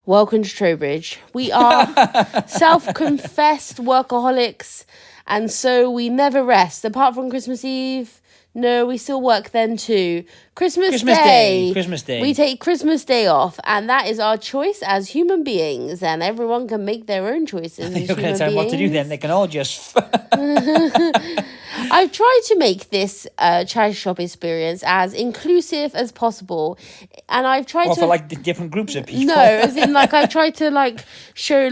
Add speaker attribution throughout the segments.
Speaker 1: Welcome to Trowbridge. We are self-confessed workaholics, and so we never rest. Apart from Christmas Eve, no, we still work then too. Christmas Day. We take Christmas Day off, and that is our choice as human beings, and everyone can make their own choices.
Speaker 2: You're going to tell them what to do then. They can all just...
Speaker 1: I've tried to make this charity shop experience as inclusive as possible, and I've tried
Speaker 2: for like the different groups of people.
Speaker 1: No, as in like I've tried to show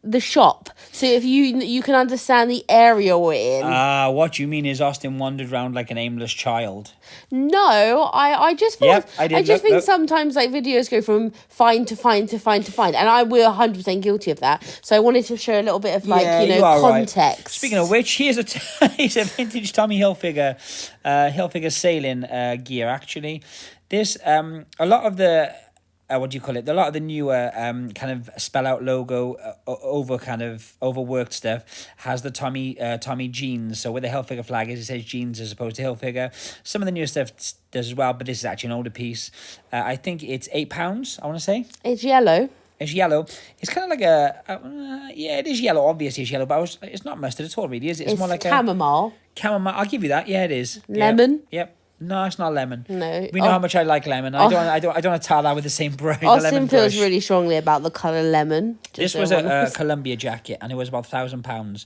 Speaker 1: the shop, so if you can understand the area we're in.
Speaker 2: What you mean is Austin wandered around like an aimless child.
Speaker 1: No, I just thought,
Speaker 2: Yep, I did.
Speaker 1: I just think sometimes videos go from find to find to find to find, and I were 100% guilty of that. So I wanted to show a little bit of context.
Speaker 2: Right. Speaking of which, here's a vintage Tommy Hilfiger sailing gear. Actually, this a lot of the. What do you call it? A lot of the newer kind of spell out logo overworked stuff has the Tommy jeans. So where the Hilfiger flag is, it says jeans as opposed to Hilfiger. Some of the newer stuff does as well, but this is actually an older piece. I think it's £8. I want to say
Speaker 1: it's yellow.
Speaker 2: It's yellow. It's kind of like it is yellow. Obviously, it's yellow, but it's not mustard at all, really, is it?
Speaker 1: It's
Speaker 2: more like
Speaker 1: chamomile.
Speaker 2: Chamomile. I'll give you that. Yeah, it is.
Speaker 1: Lemon.
Speaker 2: Yep. No, it's not lemon.
Speaker 1: No.
Speaker 2: We know how much I like lemon. I don't want to tar that with the same brush.
Speaker 1: Austin feels really strongly about the colour lemon.
Speaker 2: This was a Columbia jacket, and it was about £1,000.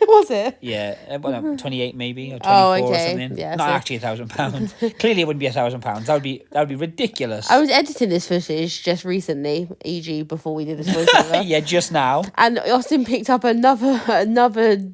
Speaker 1: Was it?
Speaker 2: Yeah, 28 maybe, or 24 or something.
Speaker 1: Yeah,
Speaker 2: not actually £1,000. Clearly, it wouldn't be £1,000. That would be ridiculous.
Speaker 1: I was editing this footage just recently, e.g., before we did this voiceover.
Speaker 2: Yeah, just now.
Speaker 1: And Austin picked up another.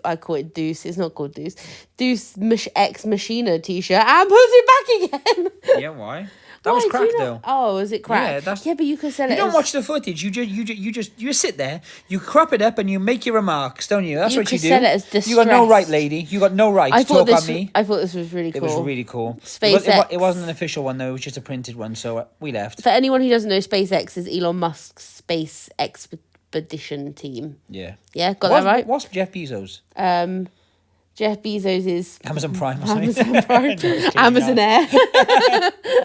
Speaker 1: I call it Deuce. It's not called Deuce. Deuce Ex Machina t-shirt and put it back again.
Speaker 2: Yeah, why? That was cracked though.
Speaker 1: Oh, was it cracked? Yeah, but you can sell it.
Speaker 2: You don't watch the footage. You just sit there. You crop it up and you make your remarks, don't you? That's what you do.
Speaker 1: You can sell it as distress.
Speaker 2: You got no right, lady. You got no right to talk on me.
Speaker 1: I thought this was really cool.
Speaker 2: It was really cool.
Speaker 1: SpaceX.
Speaker 2: It wasn't an official one though. It was just a printed one. So we left.
Speaker 1: For anyone who doesn't know, SpaceX is Elon Musk's space expedition team.
Speaker 2: Yeah.
Speaker 1: Yeah, that right.
Speaker 2: What's Jeff Bezos?
Speaker 1: Jeff Bezos is
Speaker 2: Amazon Prime or
Speaker 1: something. Amazon Air.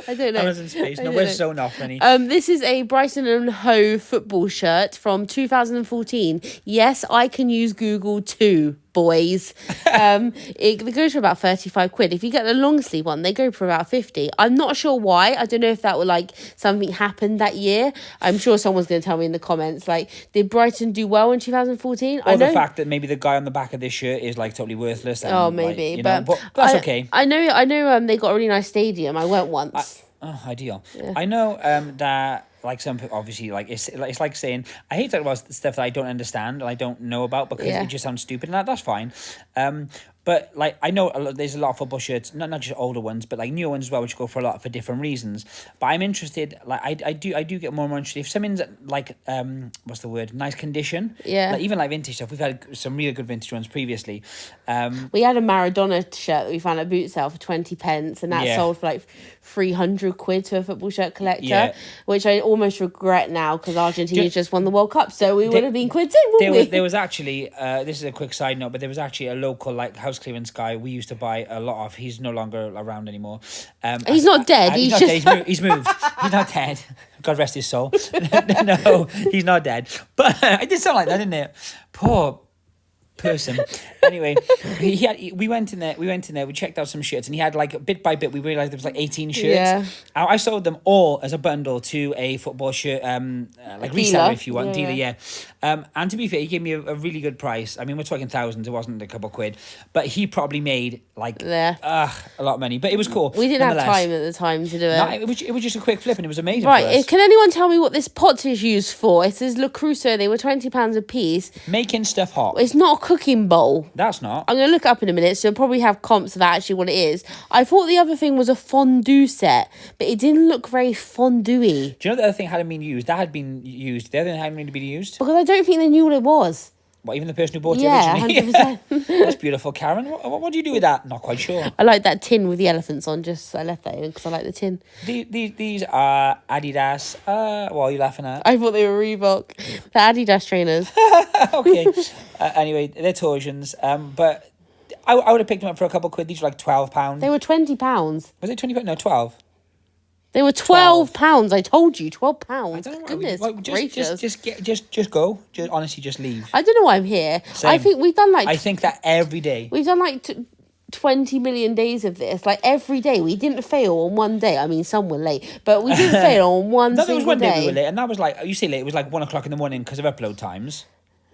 Speaker 1: I don't know.
Speaker 2: Amazon Space. No, we're so not funny.
Speaker 1: This is a Brighton and Hove football shirt from 2014. Yes, I can use Google too, boys. It goes for about 35 quid. If you get the long sleeve one, they go for about 50. I'm not sure why. I don't know if that was something happened that year. I'm sure someone's going to tell me in the comments. Did Brighton do well in 2014?
Speaker 2: Or the fact that maybe the guy on the back of this shirt is totally worthless. And,
Speaker 1: maybe,
Speaker 2: but that's okay.
Speaker 1: I know. They got a really nice stadium. I went once.
Speaker 2: Ideal.
Speaker 1: Yeah.
Speaker 2: I know that some people, obviously, it's like saying I hate talking about stuff that I don't understand and I don't know about because it just sounds stupid, and that's fine. But I know there's a lot of football shirts, not just older ones, but newer ones as well, which go for a lot for different reasons. But I'm interested. I do get more and more interested if something's what's the word? Nice condition.
Speaker 1: Yeah.
Speaker 2: Even vintage stuff. We've had some really good vintage ones previously.
Speaker 1: We had a Maradona shirt that we found at boot sale for 20 pence, and that sold for 300 quid to a football shirt collector, which I almost regret now because Argentina just won the World Cup, so we would have been quid in, wouldn't we?
Speaker 2: There was actually this is a quick side note, but there was actually a local house clearance guy we used to buy a lot of. He's no longer around anymore.
Speaker 1: He's not dead. He's
Speaker 2: not
Speaker 1: just
Speaker 2: dead. He's moved. He's not dead. God rest his soul. No, he's not dead. But I did sound like that, didn't it? Poor person. Anyway, we went in there, we checked out some shirts, and he had bit by bit we realized there was 18 shirts.
Speaker 1: Yeah.
Speaker 2: I sold them all as a bundle to a football shirt reseller, if you want, dealer, yeah. And to be fair, he gave me a really good price. I mean, we're talking thousands, it wasn't a couple quid, but he probably made a lot of money, but it was cool.
Speaker 1: We didn't have time at the time to do it.
Speaker 2: No, it was just a quick flip and it was amazing.
Speaker 1: Right, can anyone tell me what this pot is used for? It says Le Crusoe, they were £20 a piece.
Speaker 2: Making stuff hot.
Speaker 1: It's not a cooking bowl.
Speaker 2: That's not.
Speaker 1: I'm going to look it up in a minute, so you'll probably have comps of actually what it is. I thought the other thing was a fondue set, but it didn't look very fondue-y.
Speaker 2: Do you know the other thing hadn't been used? That had been used. The other thing hadn't really been used.
Speaker 1: Because I don't think they knew what it was.
Speaker 2: What, even the person who bought it originally?
Speaker 1: 100%.
Speaker 2: That's beautiful, Karen. What do you do with that? Not quite sure.
Speaker 1: I like that tin with the elephants on, I left that in because I like the tin.
Speaker 2: These are Adidas. What are you laughing at?
Speaker 1: I thought they were Reebok. The Adidas trainers.
Speaker 2: Okay. Anyway, they're torsions. But I would have picked them up for a couple of quid. These were £12.
Speaker 1: They were £20.
Speaker 2: Was it £20? No, 12.
Speaker 1: They were £12. I told you, £12.
Speaker 2: I don't know.
Speaker 1: Goodness gracious.
Speaker 2: Just go. Honestly, just leave.
Speaker 1: I don't know why I'm here.
Speaker 2: Same.
Speaker 1: I think we've done
Speaker 2: I think that every day.
Speaker 1: We've done 20 million days of this. Like every day, we didn't fail on one day. I mean, some were late, but we didn't fail on one
Speaker 2: No,
Speaker 1: single
Speaker 2: there was one
Speaker 1: day.
Speaker 2: day we were late, and that was like, you say late, it was like 1 o'clock in the morning because of upload times.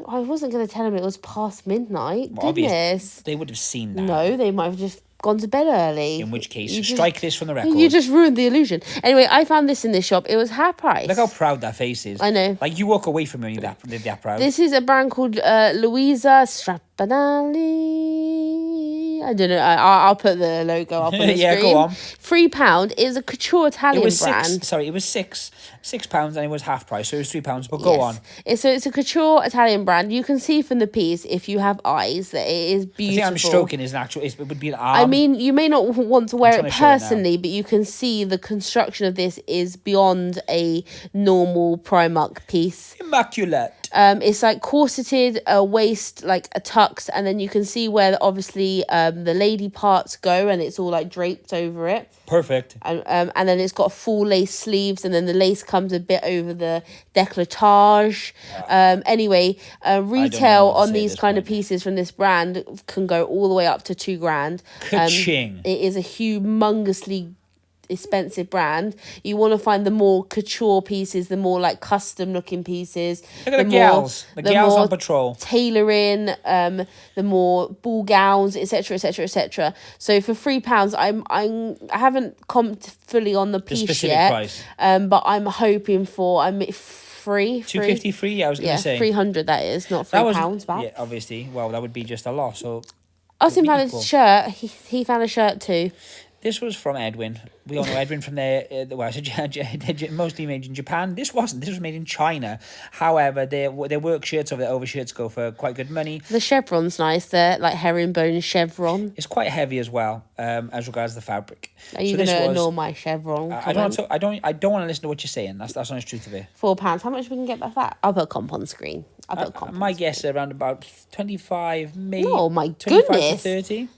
Speaker 1: I wasn't going to tell them it was past midnight.
Speaker 2: Well,
Speaker 1: Goodness.
Speaker 2: They would have seen that.
Speaker 1: No, they might have just gone to bed early.
Speaker 2: In which case, strike this from the record.
Speaker 1: You just ruined the illusion. Anyway, I found this in this shop. It was half price.
Speaker 2: Look how proud that face is.
Speaker 1: I know.
Speaker 2: Like, you walk away from me that proud.
Speaker 1: This is a brand called Louisa Strapanelli. I don't know. I'll put the logo up on the
Speaker 2: Yeah,
Speaker 1: screen.
Speaker 2: go on.
Speaker 1: £3 is a couture Italian brand.
Speaker 2: It was £6 and it was half price, so it was £3. But go on.
Speaker 1: It's a couture Italian brand. You can see from the piece, if you have eyes, that it is beautiful.
Speaker 2: The thing I'm stroking is it would be an arm.
Speaker 1: I mean, you may not want to wear it
Speaker 2: to show it now.
Speaker 1: personally, but you can see the construction of this is beyond a normal Primark piece.
Speaker 2: Immaculate.
Speaker 1: It's like corseted, a waist, like a tux, and then you can see where obviously the lady parts go, and it's all like draped over it.
Speaker 2: Perfect.
Speaker 1: And then it's got full lace sleeves, and then the lace comes a bit over the décolletage. Anyway, retail on these kind of pieces from this brand can go all the way up to £2,000.
Speaker 2: Ka-ching.
Speaker 1: It is a humongously expensive brand. You want to find the more couture pieces, the more like custom looking pieces.
Speaker 2: Look at the gals on patrol.
Speaker 1: Tailoring, the more ball gowns, etc., etc., etc. So for £3, I haven't comped fully on the piece yet.
Speaker 2: Price.
Speaker 1: But I'm hoping for free.
Speaker 2: 253. Yeah, I was going to say
Speaker 1: 300. That is not £3 back.
Speaker 2: Yeah, obviously. Well, that would be just a loss. So
Speaker 1: Austin found a shirt. He found a shirt too.
Speaker 2: This was from Edwin. We all know Edwin from there. Mostly made in Japan. This wasn't. This was made in China. However, their work shirts or their overshirts go for quite good money.
Speaker 1: The chevron's nice. They're like herringbone chevron.
Speaker 2: It's quite heavy as well, as regards the fabric.
Speaker 1: Are you going to ignore my chevron?
Speaker 2: I don't want to listen to what you're saying. That's the honest truth of it.
Speaker 1: £4. How much we can get by that? I'll put a comp on screen.
Speaker 2: My guess around about 25, maybe.
Speaker 1: Oh my
Speaker 2: 25
Speaker 1: goodness.
Speaker 2: to 30.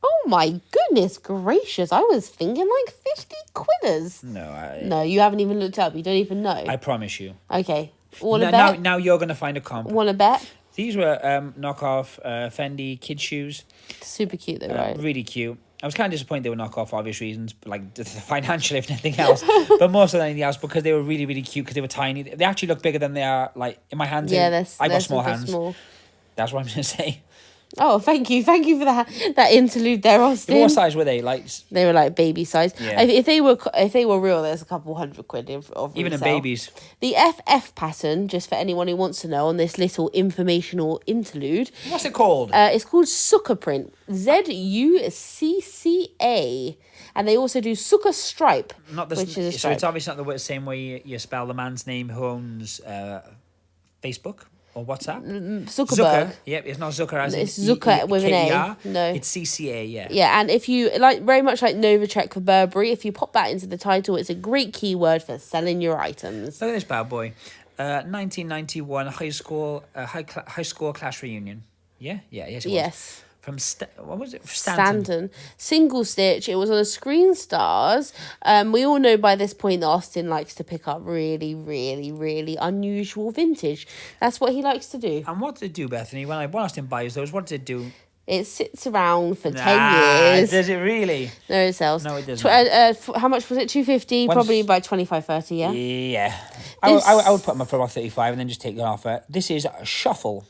Speaker 1: Oh my goodness gracious. I was thinking like 50 quidders. No, you haven't even looked up. You don't even know.
Speaker 2: I promise you.
Speaker 1: Okay. Want to bet?
Speaker 2: Now you're going to find a comp.
Speaker 1: Want to bet?
Speaker 2: These were knockoff Fendi kid shoes.
Speaker 1: Super cute though, right?
Speaker 2: Really cute. I was kind of disappointed they were knockoff for obvious reasons, like financial if nothing else, but more so than anything else because they were really, really cute because they were tiny. They actually look bigger than they are like in my hands.
Speaker 1: Yeah,
Speaker 2: I got small hands.
Speaker 1: Small.
Speaker 2: That's what I'm going to say.
Speaker 1: Oh, thank you for that interlude there, Austin.
Speaker 2: What size were they? Like
Speaker 1: they were like baby size.
Speaker 2: Yeah.
Speaker 1: If they were real, there's a couple £100 of
Speaker 2: even in
Speaker 1: resale.
Speaker 2: babies.
Speaker 1: The FF pattern, just for anyone who wants to know, on this little informational interlude.
Speaker 2: What's it called?
Speaker 1: It's called Succa print. ZUCCA. And they also do Succa stripe, which is a stripe.
Speaker 2: So it's obviously not the same way you spell the man's name who owns Facebook. Or WhatsApp?
Speaker 1: Zuckerberg.
Speaker 2: Yep, it's not Zucker as
Speaker 1: it's Zucker with an A. No.
Speaker 2: It's CCA, yeah.
Speaker 1: Yeah, and if you like very much like Novacek for Burberry, if you pop that into the title, it's a great keyword for selling your items.
Speaker 2: Look at this bad boy. 1991 high school class reunion. Yeah? Yeah, yes it was.
Speaker 1: Yes.
Speaker 2: From what was it? Stanton.
Speaker 1: Single stitch. It was on a Screen Stars. We all know by this point that Austin likes to pick up really, really, really unusual vintage. That's what he likes to do.
Speaker 2: And what did it do, Bethany? When Austin buys those, what does it do?
Speaker 1: It sits around for 10 years.
Speaker 2: Does it really?
Speaker 1: No, it sells.
Speaker 2: No, it doesn't.
Speaker 1: How much was it? 250. Probably about 25, 30. Yeah.
Speaker 2: Yeah. I would put them up for about 35 and then just take it off it. This is Shuffle,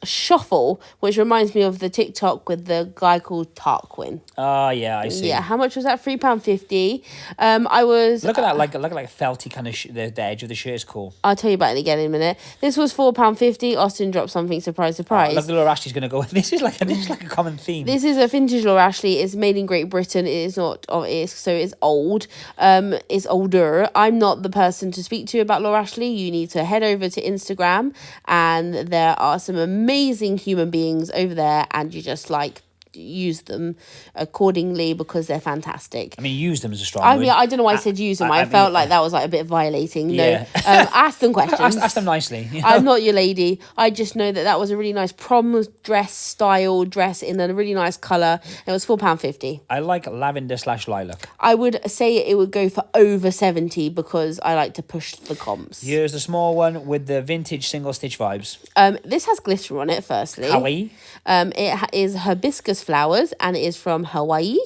Speaker 1: which reminds me of the TikTok with the guy called Tarquin.
Speaker 2: Oh yeah, I see.
Speaker 1: Yeah. How much was that? £3.50. I was.
Speaker 2: Look at that, like a felty kind of. The edge of the shirt is cool.
Speaker 1: I'll tell you about it again in a minute. This was £4.50. Austin dropped something. Surprise, surprise.
Speaker 2: Look, Laura Ashley's gonna go. This is like a common theme.
Speaker 1: This is a vintage Laura Ashley. It's made in Great Britain. It is not. It's old. It's older. I'm not the person to speak to about Laura Ashley. You need to head over to Instagram, and there are some amazing human beings over there, and you just like use them accordingly because they're fantastic.
Speaker 2: I mean, use them as a strong
Speaker 1: I
Speaker 2: word.
Speaker 1: mean, I don't know why I said use them. I felt like that was like a bit violating.
Speaker 2: Yeah.
Speaker 1: No, ask them questions.
Speaker 2: Ask them nicely. You know?
Speaker 1: I'm not your lady. I just know that was a really nice prom dress style dress in a really nice colour. It was £4.50.
Speaker 2: I like lavender/lilac.
Speaker 1: I would say it would go for over 70 because I like to push the comps.
Speaker 2: Here's the small one with the vintage single stitch vibes.
Speaker 1: This has glitter on it, firstly.
Speaker 2: Hawaii.
Speaker 1: It is hibiscus flowers and it is from Hawaii.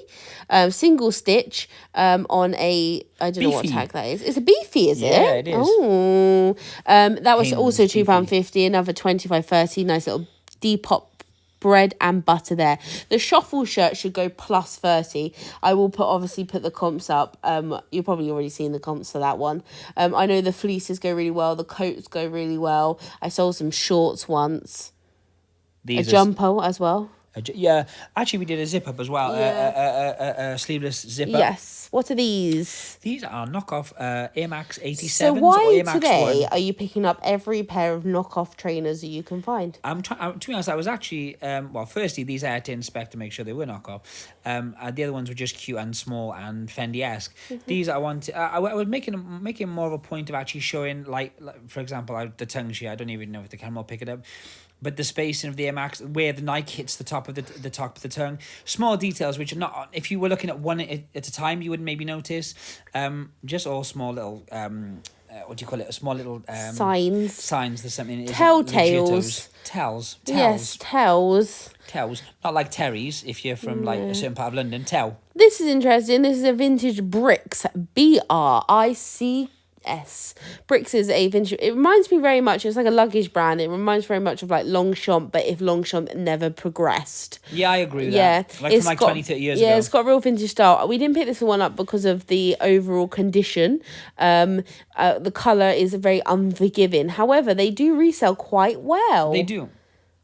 Speaker 1: Single stitch on a, I don't know what tag that is. It's a beefy, is it?
Speaker 2: Yeah, it is.
Speaker 1: Oh, that was
Speaker 2: Haynes
Speaker 1: also
Speaker 2: beefy.
Speaker 1: £2.50. Another 25.30. Nice little Depop bread and butter there. The shuffle shirt should go plus 30. I will obviously put the comps up. You've probably already seen the comps for that one. I know the fleeces go really well. The coats go really well. I sold some shorts once. A jumper as well.
Speaker 2: Yeah, actually, we did a zip up as well.
Speaker 1: Yeah.
Speaker 2: A sleeveless zip up.
Speaker 1: Yes. What are these?
Speaker 2: These are knockoff Air Max 87s
Speaker 1: So
Speaker 2: or
Speaker 1: why
Speaker 2: Air Max
Speaker 1: today
Speaker 2: 1.
Speaker 1: are you picking up every pair of knockoff trainers that you can find?
Speaker 2: To be honest, I was actually firstly these I had to inspect to make sure they were knockoff. The other ones were just cute and small and Fendi-esque. These I wanted. I was making more of a point of actually showing like for example, the tongue sheet. I don't even know if the camera will pick it up. But the spacing of the Air Max, where the Nike hits the top of the top of the tongue, small details which are not. If you were looking at one at a time, you wouldn't maybe notice. Just all small little. What do you call it? A small little
Speaker 1: signs.
Speaker 2: Signs. There's something.
Speaker 1: Telltales.
Speaker 2: Tells.
Speaker 1: Yes, tells.
Speaker 2: Tells. Not like Terry's. If you're from like a certain part of London, tell.
Speaker 1: This is interesting. This is a vintage Bricks. BRICS. Bricks is a vintage. It reminds me very much. It's like a luggage brand. It reminds very much of like Longchamp, but if Longchamp never progressed.
Speaker 2: Yeah, I agree with
Speaker 1: that.
Speaker 2: Like from like 20, 30 years ago.
Speaker 1: Yeah, it's got a real vintage style. We didn't pick this one up because of the overall condition. The colour is very unforgiving. However, they do resell quite well.
Speaker 2: They do.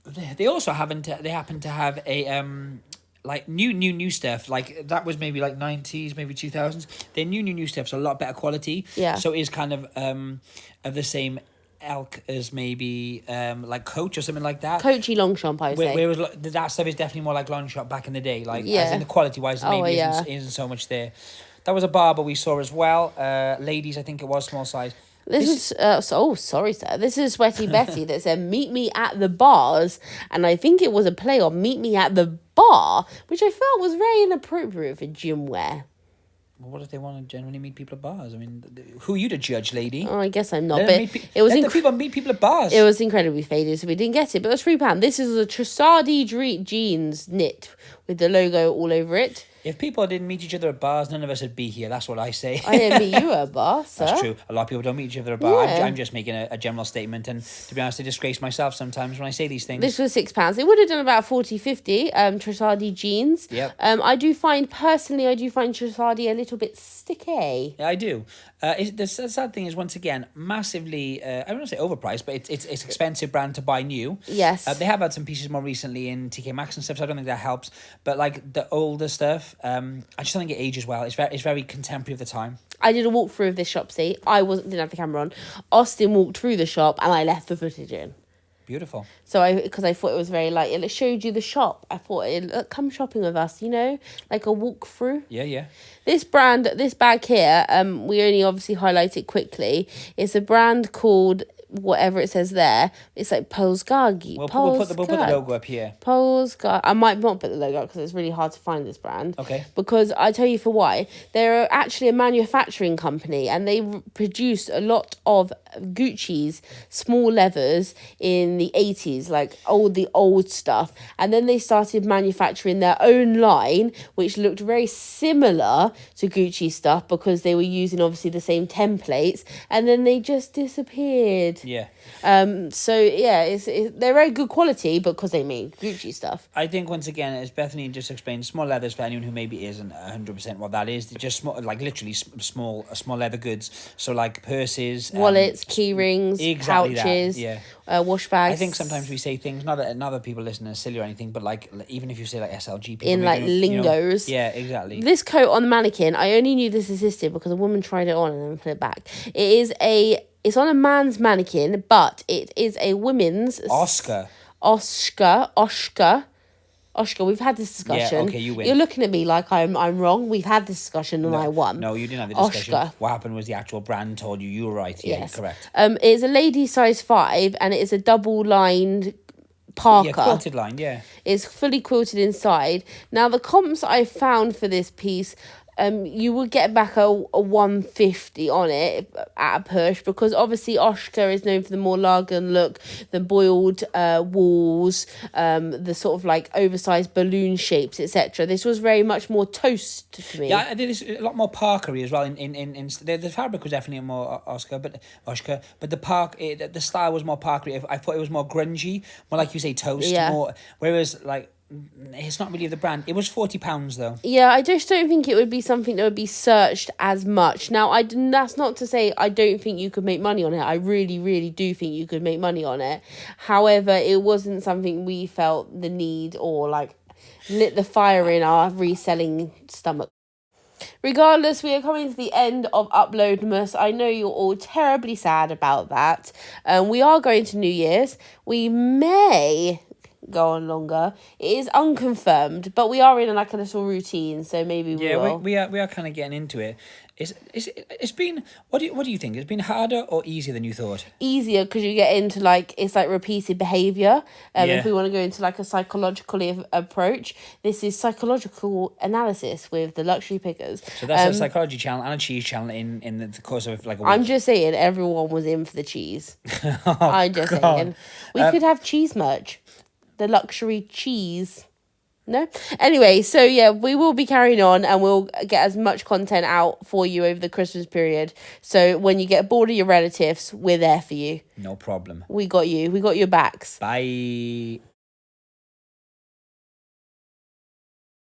Speaker 2: They also happen to have a like new stuff. Like that was maybe like 90s, maybe 2000s. Their new stuff's a lot better quality.
Speaker 1: Yeah.
Speaker 2: So it is kind of the same ilk as maybe like Coach or something like that.
Speaker 1: Coachy Longchamp, I would say.
Speaker 2: Whereas that stuff is definitely more like Longchamp back in the day. Like
Speaker 1: Yeah.
Speaker 2: as in the quality wise, maybe isn't so much there. That was a barber we saw as well. Ladies, I think it was small size.
Speaker 1: This is sorry, sir. This is Sweaty Betty that said, "Meet me at the bars," and I think it was a play on "Meet me at the bar," which I felt was very inappropriate for gym wear.
Speaker 2: Well, what if they want to generally meet people at bars? I mean, who are you to judge, lady?
Speaker 1: Oh, I guess I'm not.
Speaker 2: Let
Speaker 1: But it was
Speaker 2: let the people meet people at bars.
Speaker 1: It was incredibly faded, so we didn't get it. But it was £3. This is a Trussardi jeans knit with the logo all over it.
Speaker 2: If people didn't meet each other at bars, none of us would be here. That's what I say.
Speaker 1: I didn't meet you at a bar, sir.
Speaker 2: That's true. A lot of people don't meet each other at a bar.
Speaker 1: Yeah.
Speaker 2: I'm just making a general statement. And to be honest, I disgrace myself sometimes when I say these things.
Speaker 1: This was £6. It would have done about 40-50. Trussardi jeans.
Speaker 2: Yep.
Speaker 1: I do find Trussardi a little bit sticky.
Speaker 2: Yeah, I do. The sad thing is, once again, massively, I don't want to say overpriced, but it's expensive brand to buy new.
Speaker 1: Yes.
Speaker 2: They have had some pieces more recently in TK Maxx and stuff, so I don't think that helps. But like the older stuff, I just don't think it ages well. It's very contemporary of the time.
Speaker 1: I did a walkthrough of this shop, see. Didn't have the camera on. Austin walked through the shop and I left the footage in.
Speaker 2: Beautiful.
Speaker 1: So because I thought it was very like, it showed you the shop. I thought, come shopping with us, like a walkthrough.
Speaker 2: Yeah.
Speaker 1: This bag here, we only obviously highlight it quickly. It's a brand called whatever it says there. It's like Gargi.
Speaker 2: We'll put the logo up here.
Speaker 1: Gargi. I might not put the logo up because it's really hard to find this brand.
Speaker 2: Okay.
Speaker 1: Because I tell you for why. They're actually a manufacturing company and they produced a lot of Gucci's small leathers in the 80s, like the old stuff. And then they started manufacturing their own line, which looked very similar to Gucci stuff because they were using obviously the same templates. And then they just disappeared.
Speaker 2: Yeah.
Speaker 1: So yeah, they're very good quality because they made Gucci stuff.
Speaker 2: I think once again, as Bethany just explained, small leathers for anyone who maybe isn't 100% what that is. They're just small, like literally small leather goods. So like purses,
Speaker 1: wallets, key rings, pouches, wash bags.
Speaker 2: I think sometimes we say things not that people listen as silly or anything, but like even if you say like SLG, people
Speaker 1: in like lingos.
Speaker 2: Yeah, exactly.
Speaker 1: This coat on the mannequin, I only knew this existed because a woman tried it on and then put it back. It's on a man's mannequin, but it is a women's...
Speaker 2: Oscar.
Speaker 1: Oscar, we've had this discussion.
Speaker 2: okay, you win.
Speaker 1: You're looking at me like I'm wrong. We've had this discussion and I won.
Speaker 2: No, you didn't have the discussion.
Speaker 1: Oscar.
Speaker 2: What happened was the actual brand told you were right. Yeah,
Speaker 1: Yes.
Speaker 2: correct.
Speaker 1: It's a lady size 5 and it's a double-lined parka.
Speaker 2: Yeah, quilted line, yeah.
Speaker 1: It's fully quilted inside. Now, the comps I found for this piece, you would get back a 150 on it at a push, because obviously Oscar is known for the more Lagan look, the boiled walls, the sort of like oversized balloon shapes, etc. This was very much more toast to me.
Speaker 2: Yeah, I did this a lot more parkery as well. In the fabric was definitely more Oscar, but the style was more parkery. I thought it was more grungy, more like you say toast.
Speaker 1: Yeah.
Speaker 2: More, whereas like it's not really the brand. It was £40 though.
Speaker 1: Yeah, I just don't think it would be something that would be searched as much. Now, that's not to say I don't think you could make money on it. I really, really do think you could make money on it. However, it wasn't something we felt the need or like lit the fire in our reselling stomach. Regardless, we are coming to the end of Uploadmus. I know you're all terribly sad about that. We are going to New Year's. We may go on longer. It is unconfirmed, but we are in like a little routine, so maybe we will.
Speaker 2: we are kind of getting into it. It's been, what do you think? It's been harder or easier than you thought?
Speaker 1: Easier, because you get into like, it's like repeated behavior. If we want to go into like a psychological approach, this is psychological analysis with the luxury pickers.
Speaker 2: So that's a psychology channel and a cheese channel in the course of like a week.
Speaker 1: I'm just saying everyone was in for the cheese. I'm just saying we could have cheese merch, the luxury cheese. No? Anyway, so yeah, we will be carrying on and we'll get as much content out for you over the Christmas period. So when you get bored of your relatives, we're there for you.
Speaker 2: No problem.
Speaker 1: We got you. We got your backs.
Speaker 2: Bye.